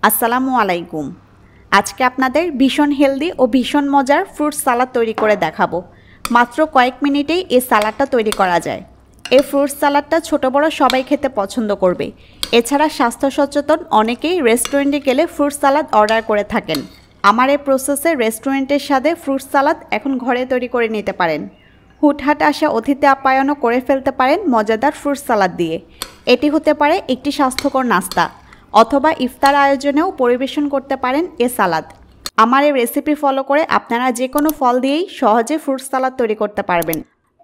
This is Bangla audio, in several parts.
আসসালামু আলাইকুম। আজকে আপনাদের ভীষণ হেলদি ও ভীষণ মজার ফ্রুট সালাদ তৈরি করে দেখাবো। মাত্র কয়েক মিনিটেই এই সালাদটা তৈরি করা যায়। এই ফ্রুট সালাদটা ছোট বড় সবাই খেতে পছন্দ করবে। এছাড়া স্বাস্থ্য সচেতন অনেকেই রেস্টুরেন্টে গেলে ফ্রুট সালাদ অর্ডার করে থাকেন। আমার এই প্রসেসে রেস্টুরেন্টের স্বাদে ফ্রুট সালাদ এখন ঘরে তৈরি করে নিতে পারেন। হুটহাট আসা অতিথি আপ্যায়নও করে ফেলতে পারেন মজাদার ফ্রুট সালাদ দিয়ে। এটি হতে পারে একটি স্বাস্থ্যকর নাস্তা অথবা ইফতার আয়োজনেও পরিবেশন করতে পারেন এ সালাদ। আমার এই রেসিপি ফলো করে আপনারা যে কোনো ফল দিয়েই সহজে ফ্রুট সালাদ তৈরি করতে পারবেন।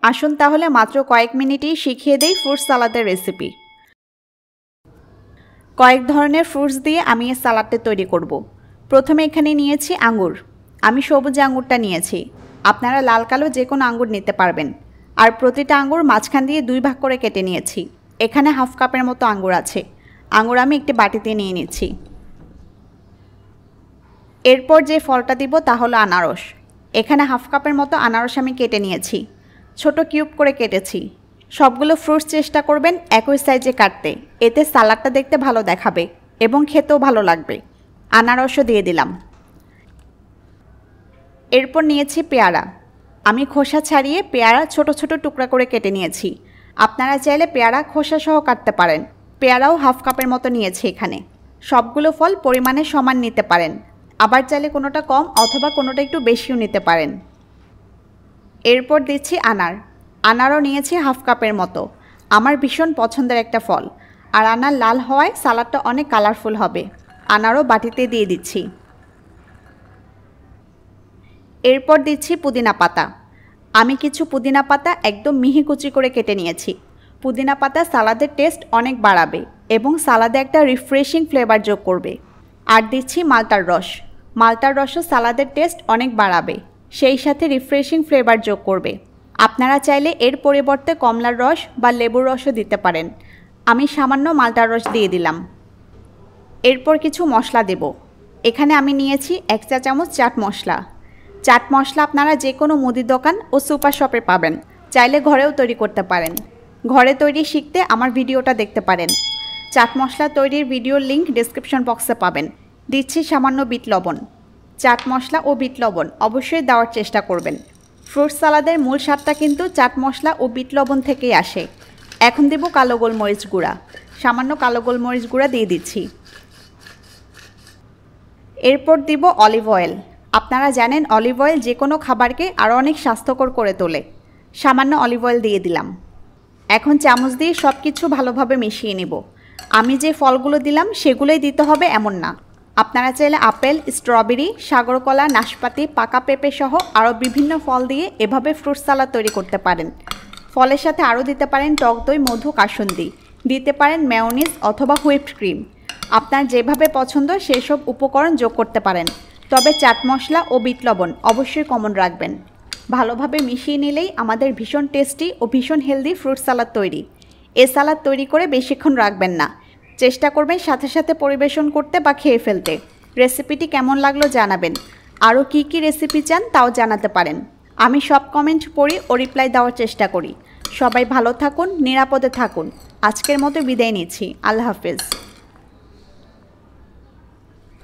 আসুন তাহলে মাত্র কয়েক মিনিটেই শিখিয়ে দেই ফ্রুট সালাদের রেসিপি। কয়েক ধরনের ফ্রুটস দিয়ে আমি এই সালাদটা তৈরি করব। প্রথমে এখানে নিয়েছি আঙ্গুর। আমি সবুজ আঙ্গুরটা নিয়েছি। আপনারা লাল কালো যে কোনো আঙ্গুর নিতে পারবেন। আর প্রতিটা আঙ্গুর মাঝখান দিয়ে 2 ভাগ করে কেটে নিয়েছি। এখানে হাফ কাপের মতো আঙ্গুর আছে। আঙ্গুর আমি একটি বাটিতে নিয়ে নিচ্ছি। এরপর যে ফলটা দিব তা হলো আনারস। এখানে হাফ কাপের মতো আনারস আমি কেটে নিয়েছি। ছোট কিউব করে কেটেছি। সবগুলো ফ্রুটস চেষ্টা করবেন একই সাইজে কাটতে, এতে সালাদটা দেখতে ভালো দেখাবে এবং খেতেও ভালো লাগবে। আনারসও দিয়ে দিলাম। এরপর নিয়েছি পেয়ারা। আমি খোসা ছাড়িয়ে পেয়ারা ছোট ছোট টুকরা করে কেটে নিয়েছি। আপনারা চাইলে পেয়ারা খোসা সহ কাটতে পারেন। পেয়ারাও হাফ কাপের মতো নিয়েছি এখানে। সবগুলো ফল পরিমাণে সমান নিতে পারেন, আবার চাইলে কোনোটা কম অথবা কোনোটা একটু বেশিও নিতে পারেন। এরপর দিচ্ছি আনার। আনারও নিয়েছি হাফ কাপের মতো। আমার ভীষণ পছন্দের একটা ফল, আর আনার লাল হওয়ায় সালাদটা অনেক কালারফুল হবে। আনারও বাটিতে দিয়ে দিচ্ছি। এরপর দিচ্ছি পুদিনা পাতা। আমি কিছু পুদিনা পাতা একদম মিহি কুচি করে কেটে নিয়েছি। পুদিনা পাতা সালাদের টেস্ট অনেক বাড়াবে এবং সালাদে একটা রিফ্রেশিং ফ্লেভার যোগ করবে। আর দিচ্ছি মালটার রস। মালটার রসও সালাদের টেস্ট অনেক বাড়াবে, সেই সাথে রিফ্রেশিং ফ্লেভার যোগ করবে। আপনারা চাইলে এর পরিবর্তে কমলার রস বা লেবুর রসও দিতে পারেন। আমি সামান্য মালটার রস দিয়ে দিলাম। এরপর কিছু মশলা দেব। এখানে আমি নিয়েছি 1 চা চামচ চাট মশলা। চাট মশলা আপনারা যে কোনো মুদি দোকান ও সুপার শপে পাবেন। চাইলে ঘরেও তৈরি করতে পারেন। ঘরে তৈরি শিখতে আমার ভিডিওটা দেখতে পারেন। চাট মশলা তৈরির ভিডিওর লিংক ডেসক্রিপশন বক্সে পাবেন। দিচ্ছি সামান্য বিট লবণ। চাট মশলা ও বিট লবণ অবশ্যই দেওয়ার চেষ্টা করবেন। ফ্রুট সালাদের মূল স্বাদটা কিন্তু চাট মশলা ও বিট লবণ থেকেই আসে। এখন দেব কালো গোলমরিচ গুঁড়া। সামান্য কালো গোলমরিচ গুঁড়া দিয়ে দিচ্ছি। এরপর দিব অলিভ অয়েল। আপনারা জানেন অলিভ অয়েল যে কোনো খাবারকে আরও অনেক স্বাস্থ্যকর করে তোলে। সামান্য অলিভ অয়েল দিয়ে দিলাম। এখন চামচ দিয়ে সব কিছু ভালোভাবে মিশিয়ে নেব। আমি যে ফলগুলো দিলাম সেগুলোই দিতে হবে এমন না। আপনারা চাইলে আপেল, স্ট্রবেরি, সাগরকলা, নাশপাতি, পাকা পেঁপে সহ আরও বিভিন্ন ফল দিয়ে এভাবে ফ্রুট সালাদ তৈরি করতে পারেন। ফলের সাথে আরও দিতে পারেন টক দই, মধু, কাসুন্দি, দিতে পারেন মেয়োনিজ অথবা হুইপড ক্রিম। আপনার যেভাবে পছন্দ সেসব উপকরণ যোগ করতে পারেন। তবে চাট মশলা ও বিট লবণ অবশ্যই কমন রাখবেন। ভালোভাবে মিশিয়ে নিলেই আমাদের ভীষণ টেস্টি ও ভীষণ হেলদি ফ্রুট সালাদ তৈরি। এ সালাদ তৈরি করে বেশিক্ষণ রাখবেন না। চেষ্টা করবেন সাথে সাথে পরিবেশন করতে বা খেয়ে ফেলতে। রেসিপিটি কেমন লাগলো জানাবেন। আরও কী কী রেসিপি চান তাও জানাতে পারেন। আমি সব কমেন্ট পড়ি ও রিপ্লাই দেওয়ার চেষ্টা করি। সবাই ভালো থাকুন, নিরাপদে থাকুন। আজকের মতো বিদায় নিচ্ছি। আল্লাহ হাফেজ।